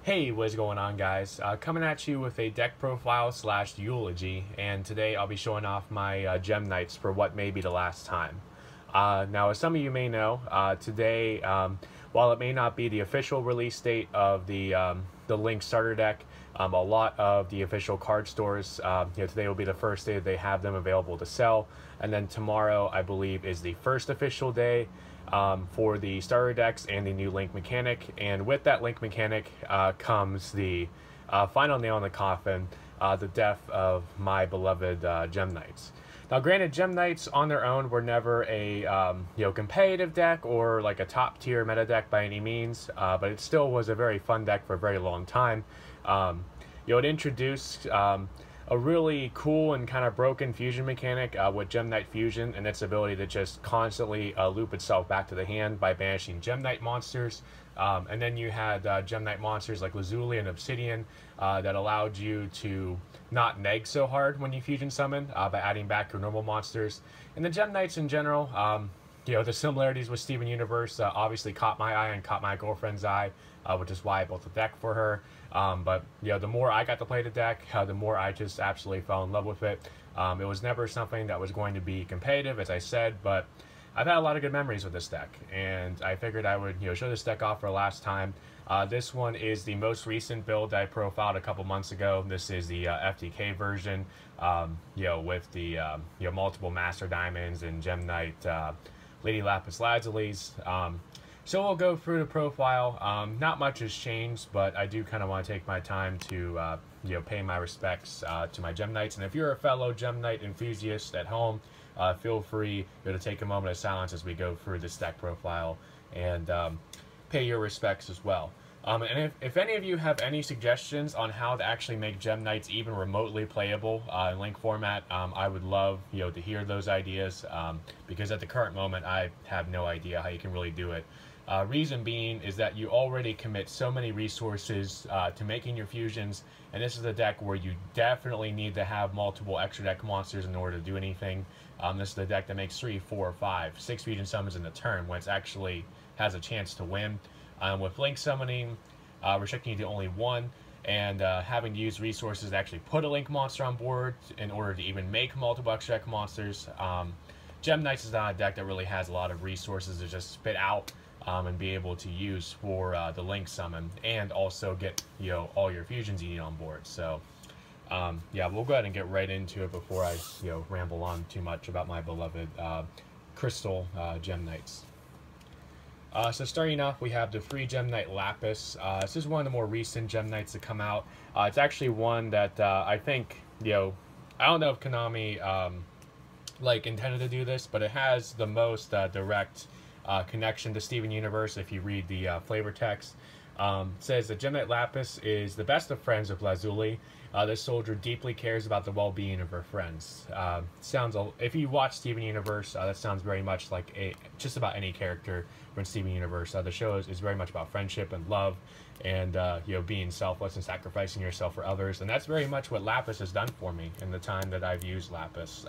Hey, what's going on, guys? Coming at you with a deck profile / eulogy, and today I'll be showing off my gem knights for what may be the last time. Now, as some of you may know, today, while it may not be the official release date of the Link starter deck, a lot of the official card stores, today will be the first day that they have them available to sell, and then tomorrow, I believe, is the first official day for the starter decks and the new Link mechanic. And with that Link mechanic comes the final nail in the coffin, the death of my beloved Gem Knights. Now, granted, Gem Knights on their own were never a competitive deck or like a top tier meta deck by any means, but it still was a very fun deck for a very long time. It introduced a really cool and kind of broken fusion mechanic with Gem Knight Fusion and its ability to just constantly loop itself back to the hand by banishing Gem Knight monsters. And then you had Gem Knight monsters like Lazuli and Obsidian that allowed you to not neg so hard when you fusion summon by adding back your normal monsters. And the Gem Knights in general, the similarities with Steven Universe obviously caught my eye and caught my girlfriend's eye, which is why I built a deck for her. But the more I got to play the deck, the more I just absolutely fell in love with it. It was never something that was going to be competitive, as I said, but I've had a lot of good memories with this deck, and I figured I would show this deck off for the last time. This one is the most recent build I profiled a couple months ago. This is the FTK version, with the multiple Master Diamonds and Gem Knight Lady Lapis Lazulis. So we'll go through the profile. Not much has changed, but I do kind of want to take my time to pay my respects to my Gem Knights. And if you're a fellow Gem Knight enthusiast at home, feel free to take a moment of silence as we go through this deck profile and pay your respects as well. And if any of you have any suggestions on how to actually make Gem Knights even remotely playable in Link format, I would love to hear those ideas, because at the current moment I have no idea how you can really do it. Reason being is that you already commit so many resources to making your fusions, and this is a deck where you definitely need to have multiple extra deck monsters in order to do anything. This is the deck that makes 3, 4, 5, 6 fusion summons in a turn when it actually has a chance to win. With Link summoning, restricting you to only one, and having to use resources to actually put a Link monster on board in order to even make multiple extra deck monsters, Gem Knights is not a deck that really has a lot of resources to just spit out and be able to use for the Link summon, and also get all your fusions you need on board. So we'll go ahead and get right into it before I ramble on too much about my beloved Crystal Gem Knights. So starting off, we have the free Gem Knight Lapis. This is one of the more recent Gem Knights to come out. It's actually one that I think, I don't know if Konami intended to do this, but it has the most direct connection to Steven Universe. If you read the flavor text, it says that Gem Knight Lapis is the best of friends with Lazuli. This soldier deeply cares about the well-being of her friends. If you watch Steven Universe, that sounds very much like just about any character from Steven Universe. The show is very much about friendship and love, and being selfless and sacrificing yourself for others. And that's very much what Lapis has done for me in the time that I've used Lapis.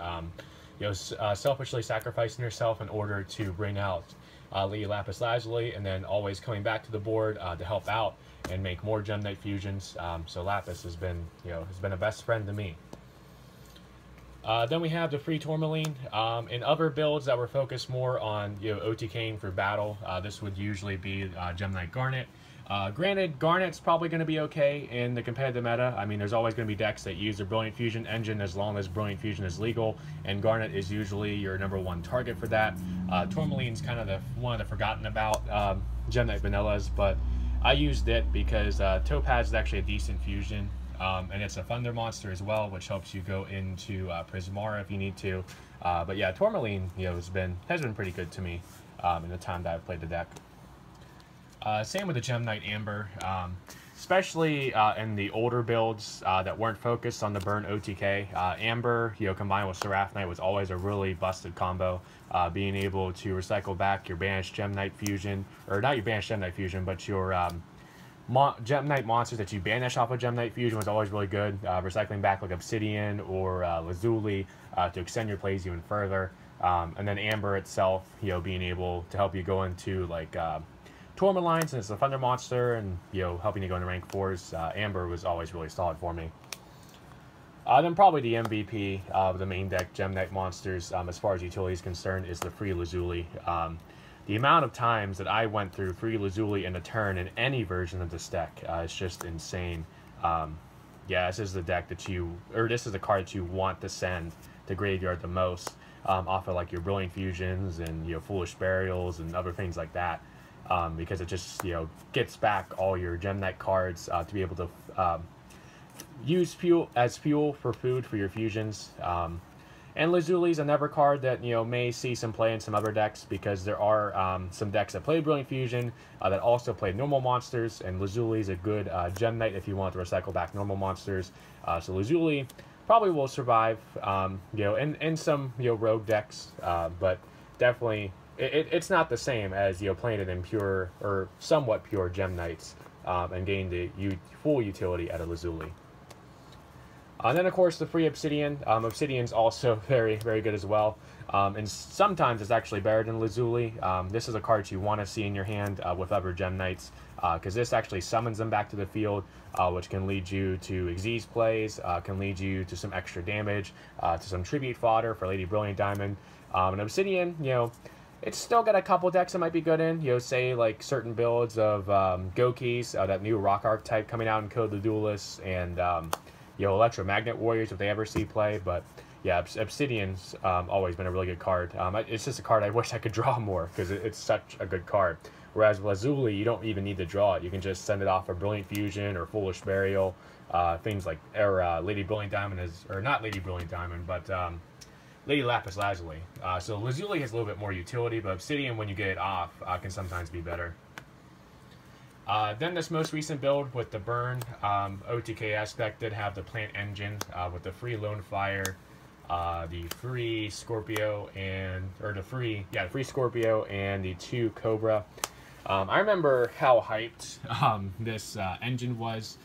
Selfishly sacrificing yourself in order to bring out Lady Lapis Lazuli, and then always coming back to the board to help out and make more Gem Knight fusions. So Lapis has been a best friend to me. Then we have the free Tourmaline. In other builds that were focused more on OTKing for battle, this would usually be Gem Knight Garnet. Granted, Garnet's probably going to be okay in the competitive meta. I mean, there's always going to be decks that use their Brilliant Fusion engine as long as Brilliant Fusion is legal, and Garnet is usually your #1 target for that. Tourmaline's kind of one of the forgotten about Gem Knight Vanillas, but I used it because Topaz is actually a decent fusion, and it's a Thunder monster as well, which helps you go into Prismara if you need to. But yeah, Tourmaline has been pretty good to me in the time that I've played the deck. Same with the Gem Knight Amber, especially in the older builds that weren't focused on the Burn OTK. Amber, combined with Seraph Knight was always a really busted combo. Being able to recycle back your banished Gem Knight fusion, or not your banished Gem Knight fusion, but your Gem Knight monsters that you banish off of Gem Knight fusion was always really good. Recycling back like Obsidian or Lazuli to extend your plays even further. And then Amber itself, being able to help you go into Tourmalines, and it's a Thunder Monster, and helping you go into rank 4s. Amber was always really solid for me. Then probably the MVP of the main deck Gem Knight monsters, as far as utility is concerned, is the free Lazuli. The amount of times that I went through free Lazuli in a turn in any version of this deck is just insane. Yeah, this is the deck that this is the card that you want to send to graveyard the most, off of like your Brilliant Fusions and Foolish Burials and other things like that, because it just gets back all your Gem Knight cards to be able to use fuel for food for your fusions. And Lazuli's another card that may see some play in some other decks, because there are some decks that play Brilliant Fusion that also play normal monsters, and Lazuli's a good Gem Knight if you want to recycle back normal monsters. So Lazuli probably will survive, in some rogue decks, but definitely it's not the same as playing it in pure or somewhat pure Gem Knights and getting the full utility out of Lazuli. And then, of course, the free Obsidian. Obsidian's also very, very good as well. And sometimes it's actually better than Lazuli. This is a card you want to see in your hand with other Gem Knights, because this actually summons them back to the field, which can lead you to Xyz plays, can lead you to some extra damage, to some tribute fodder for Lady Brilliant Diamond. And Obsidian, it's still got a couple decks that might be good in, say like certain builds of Gokis, that new Rock Archetype coming out in Code of the Duelists, and Electromagnet Warriors if they ever see play. But yeah, Obsidian's always been a really good card. It's just a card I wish I could draw more, because it's such a good card. Whereas Lazuli, you don't even need to draw it. You can just send it off for Brilliant Fusion or Foolish Burial, things like Lady Brilliant Diamond or not Lady Brilliant Diamond, but Lady Lapis Lazuli. So Lazuli has a little bit more utility, but Obsidian, when you get it off, can sometimes be better. Then this most recent build with the Burn OTK aspect did have the plant engine with the free Lone Fire, the free Scorpio, the free Scorpio and the 2 Cobra. I remember how hyped this engine was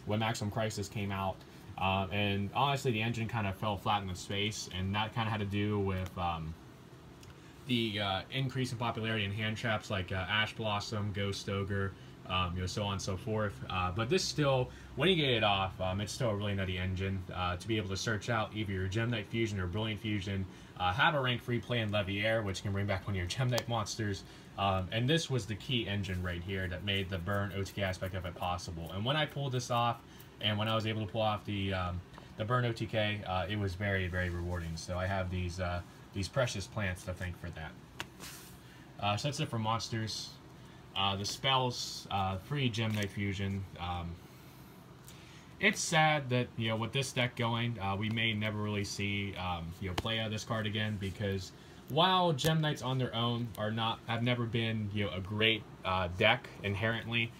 when Maximum Crisis came out, and honestly the engine kind of fell flat in its face, and that kind of had to do with the increase in popularity in hand traps like Ash Blossom, Ghost Ogre, so on and so forth. But this still, when you get it off, it's still a really nutty engine to be able to search out either your Gem Knight Fusion or Brilliant Fusion, have a rank free play in Leviair, which can bring back one of your Gem Knight monsters. And this was the key engine right here that made the Burn OTK aspect of it possible. And when I pulled this off, and when I was able to pull off the Burn OTK, it was very, very rewarding. So I have these precious plants to thank for that. So that's it for monsters. The spells, free Gem Knight Fusion. It's sad that with this deck going, we may never really see play out of this card again, because while Gem Knights on their own have never been a great deck inherently,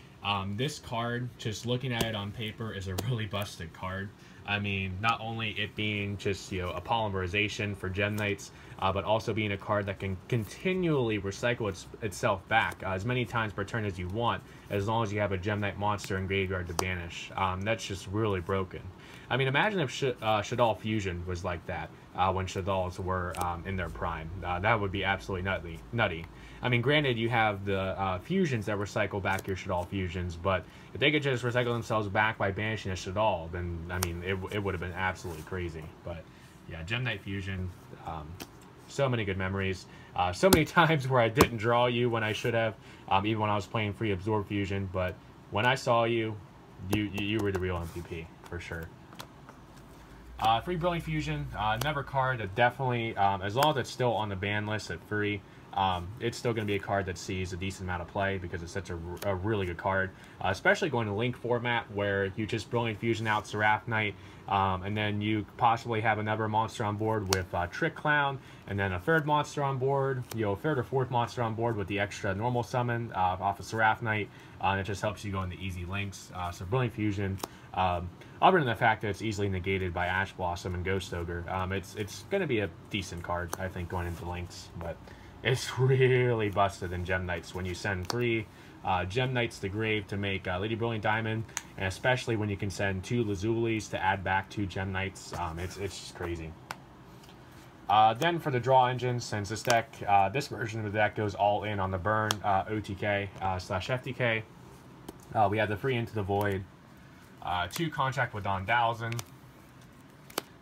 this card, just looking at it on paper, is a really busted card. I mean, not only it being just a polymerization for Gem Knights, but also being a card that can continually recycle itself back as many times per turn as you want, as long as you have a Gem Knight monster in graveyard to banish. That's just really broken. I mean, imagine if Shaddoll Fusion was like that when Shaddolls were in their prime. That would be absolutely nutty. I mean, granted, you have the fusions that recycle back your Shaddoll Fusions, but if they could just recycle themselves back by banishing a Shaddoll, then, I mean, it would have been absolutely crazy. But, yeah, Gem Knight Fusion, so many good memories. So many times where I didn't draw you when I should have, even when I was playing free Absorb Fusion, but when I saw you, you were the real MVP, for sure. Free Brilliant Fusion, another card that definitely, as long as it's still on the ban list at free, it's still going to be a card that sees a decent amount of play, because it's such a really good card, especially going to Link format, where you just Brilliant Fusion out Seraph Knight, and then you possibly have another monster on board with Trick Clown, and then a third monster on board, a third or fourth monster on board with the extra normal summon off of Seraph Knight, and it just helps you go into easy links. So Brilliant Fusion, other than the fact that it's easily negated by Ash Blossom and Ghost Ogre, it's going to be a decent card, I think, going into links, but it's really busted in Gem Knights when you send 3 Gem Knights to grave to make Lady Brilliant Diamond, and especially when you can send 2 Lazulis to add back 2 Gem Knights. It's just crazy. Then for the draw engine, since this deck, this version of the deck goes all in on the Burn OTK slash FTK. We have the Free Into the Void, 2 Contract with Don Dowson,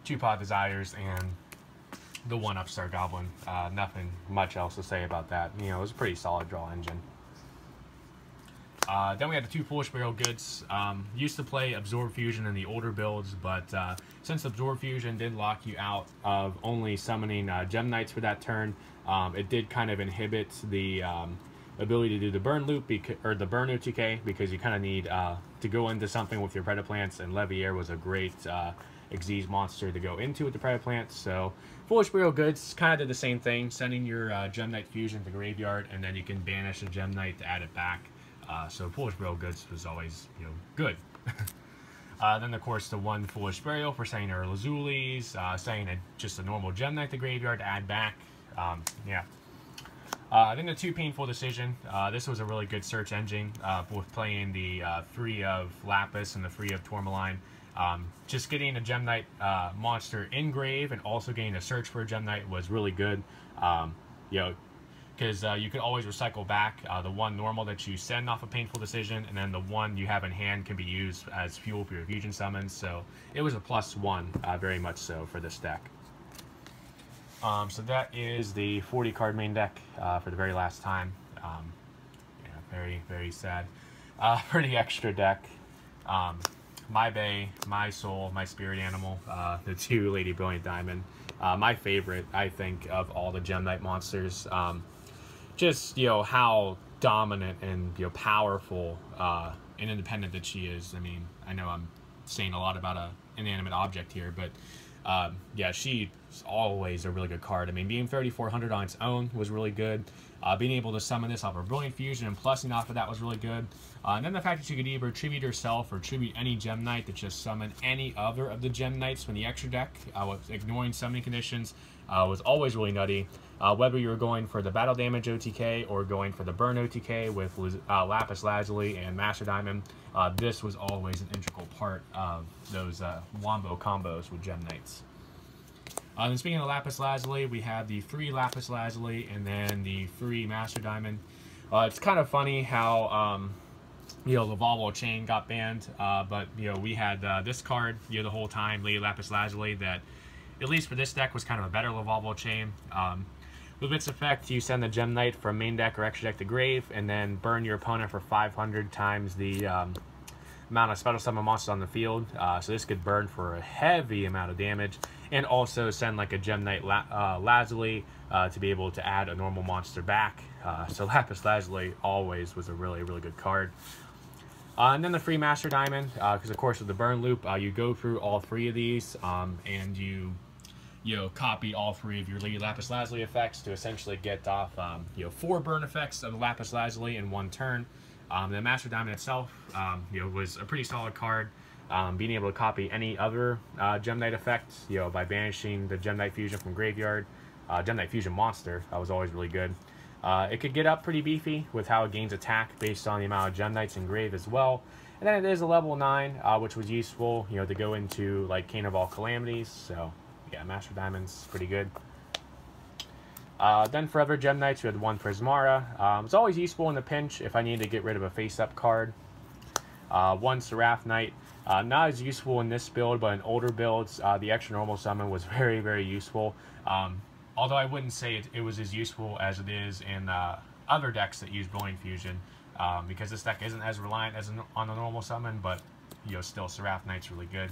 2 Pod Desires, and the 1 Upstart Goblin. Nothing much else to say about that. You know, it was a pretty solid draw engine. Then we had the 2 Foolish Burial Goods. Used to play Absorb Fusion in the older builds, but since Absorb Fusion did lock you out of only summoning Gem Knights for that turn, it did kind of inhibit the ability to do the Burn loop, or the Burn OTK, because you kind of need to go into something with your Predaplants, and Leviair was a great Xyz monster to go into with the Predaplants. So Foolish Burial Goods kind of did the same thing, sending your Gem Knight Fusion to graveyard, and then you can banish a Gem Knight to add it back. So Foolish Burial Goods was always, you know, good. Then of course the 1 Foolish Burial for sending our Lazulis, sending just a normal Gem Knight to graveyard to add back. Yeah. Then the 2 Painful Decision. This was a really good search engine with playing the 3 of Lapis and the 3 of Tourmaline. Just getting a Gem Knight monster in grave and also getting a search for a Gem Knight was really good. You know, because you can always recycle back the 1 normal that you send off a Painful Decision, and then the 1 you have in hand can be used as fuel for your fusion summons. So it was a +1, very much so, for this deck. So that is the 40 card main deck for the very last time. Yeah, very, very sad. For the extra deck, my Bay, my Soul, my Spirit Animal, the 2 Lady Brilliant Diamond. My favorite, I think, of all the Gem Knight monsters. Just, you know, how dominant and, you know, powerful and independent that she is. I mean, I know I'm saying a lot about an inanimate object here, but yeah, she's always a really good card. I mean, being 3,400 on its own was really good. Being able to summon this off of Brilliant Fusion and plussing off of that was really good. And then the fact that you could either tribute yourself or tribute any Gem Knight to just summon any other of the Gem Knights from the extra deck, with ignoring summoning conditions, was always really nutty. Whether you were going for the Battle Damage OTK or going for the Burn OTK with Lapis Lazuli and Master Diamond, this was always an integral part of those Wombo combos with Gem Knights. And speaking of Lapis Lazuli, we have the 3 Lapis Lazuli and then the 3 Master Diamond. It's kind of funny how you know, the Volvo Chain got banned, but you know, we had this card, you know, the whole time, Lady Lapis Lazuli, that at least for this deck was kind of a better Lavalval Chain. With its effect, you send the Gem Knight from main deck or extra deck to grave, and then burn your opponent for 500 times the amount of special summon monsters on the field. So this could burn for a heavy amount of damage, and also send like a Gem Knight Lazuli to be able to add a normal monster back. So Lapis Lazuli always was a really, really good card. And then the free Master Diamond, because of course with the burn loop, you go through all 3 of these, and you know, copy all 3 of your Lady Lapis Lazuli effects to essentially get off, you know, 4 burn effects of the Lapis Lazuli in 1 turn. The Master Diamond itself, you know, was a pretty solid card. Being able to copy any other Gem Knight effect, you know, by banishing the Gem Knight Fusion from graveyard, Gem Knight Fusion monster, was always really good. It could get up pretty beefy with how it gains attack based on the amount of Gem Knights in grave as well. And then it is a level 9, which was useful, you know, to go into like Cane of All Calamities. So yeah, Master Diamond's pretty good. Then for other Gem Knights, we had 1 Prismara. It's always useful in the pinch if I need to get rid of a face-up card. 1 Seraph Knight. Not as useful in this build, but in older builds, the extra normal summon was very, very useful. Although I wouldn't say it was as useful as it is in other decks that use Brilliant Fusion, because this deck isn't as reliant on the normal summon, but you know, still Seraph Knight's really good.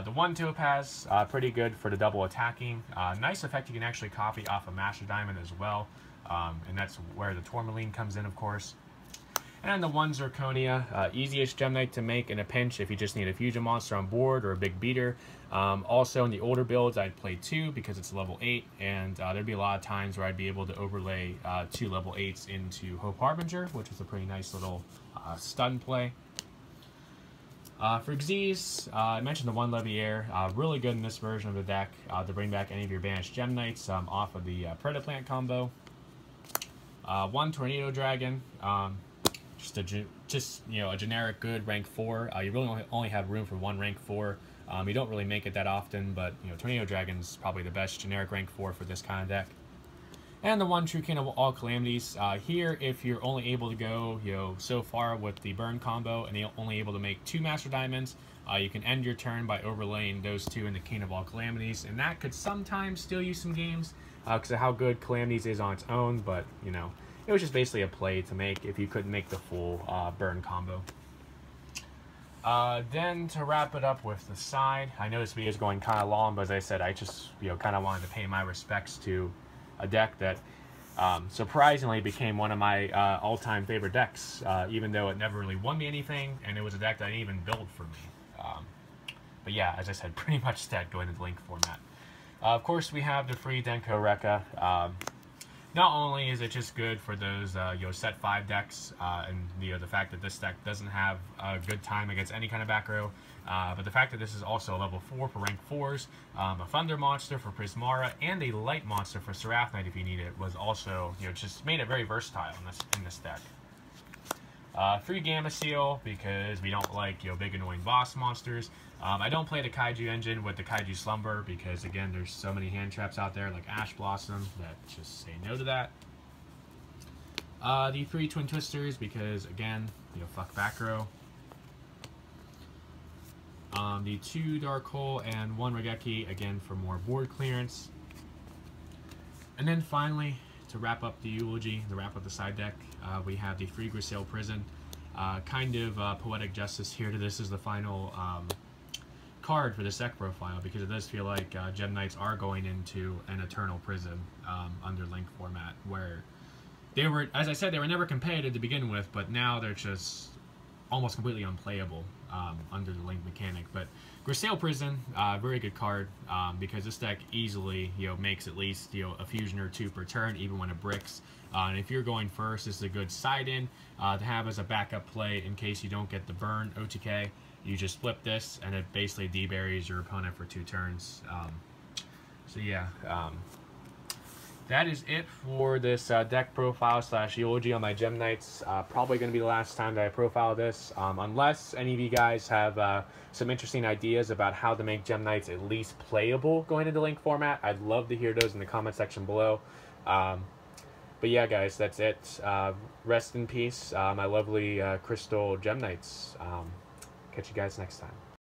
The 1 Topaz, pretty good for the double attacking. Nice effect you can actually copy off a Master Diamond as well, and that's where the Tourmaline comes in, of course. And the 1 Zirconia, easiest Gem Knight to make in a pinch if you just need a fusion monster on board or a big beater. Also in the older builds, I'd play 2 because it's level 8, and there'd be a lot of times where I'd be able to overlay 2 level 8s into Hope Harbinger, which is a pretty nice little stun play. For Xyz, I mentioned the 1 Leviair, really good in this version of the deck to bring back any of your banished Gem Knights off of the Predaplant combo. 1 Tornado Dragon, just you know, a generic good rank 4. You really only have room for 1 rank 4 You don't really make it that often, but Tornado Dragon's probably the best generic rank 4 for this kind of deck. And the one true king of all calamities. Here, if you're only able to go so far with the burn combo, and you're only able to make 2 Master Diamonds, you can end your turn by overlaying those 2 in the king of all calamities, and that could sometimes steal you some games because of how good calamities is on its own. But it was just basically a play to make if you couldn't make the full burn combo. Then to wrap it up with the side, I know this video is going kind of long, but as I said, I just kind of wanted to pay my respects to a deck that surprisingly became one of my all-time favorite decks, even though it never really won me anything, and it was a deck that I didn't even build for me. But yeah, as I said, pretty much dead going into the link format. Of course, we have the free Denko Rekka. Not only is it just good for those set 5 decks, and the fact that this deck doesn't have a good time against any kind of back row, but the fact that this is also a level 4 for rank 4s, a Thunder monster for Prismara, and a Light monster for Seraph Knight if you need it, was also just made it very versatile in this deck. Free Gamma Seal because we don't like big annoying boss monsters. I don't play the Kaiju engine with the Kaiju Slumber because again there's so many hand traps out there like Ash Blossom that just say no to that. The 3 Twin Twisters because again fuck back row. The 2 Dark Hole and 1 Regeki again for more board clearance. And then finally, to wrap up the Eulogy, to wrap up the side deck, we have the free Grisaille Prison. Kind of poetic justice here to this is the final card for this deck profile because it does feel like Gem Knights are going into an eternal prison under link format where they were, as I said, they were never competitive to begin with, but now they're just almost completely unplayable under the link mechanic. But Grisaille Prison, very good card because this deck easily makes at least a fusion or 2 per turn, even when it bricks. And if you're going first, this is a good side in to have as a backup play in case you don't get the burn OTK. You just flip this, and it basically deburies your opponent for 2 turns. So yeah. That is it for this deck profile / Eulogy on my Gem Knights. Probably going to be the last time that I profile this, unless any of you guys have some interesting ideas about how to make Gem Knights at least playable going into link format. I'd love to hear those in the comment section below. But yeah, guys, that's it. Rest in peace, my lovely Crystal Gem Knights. Catch you guys next time.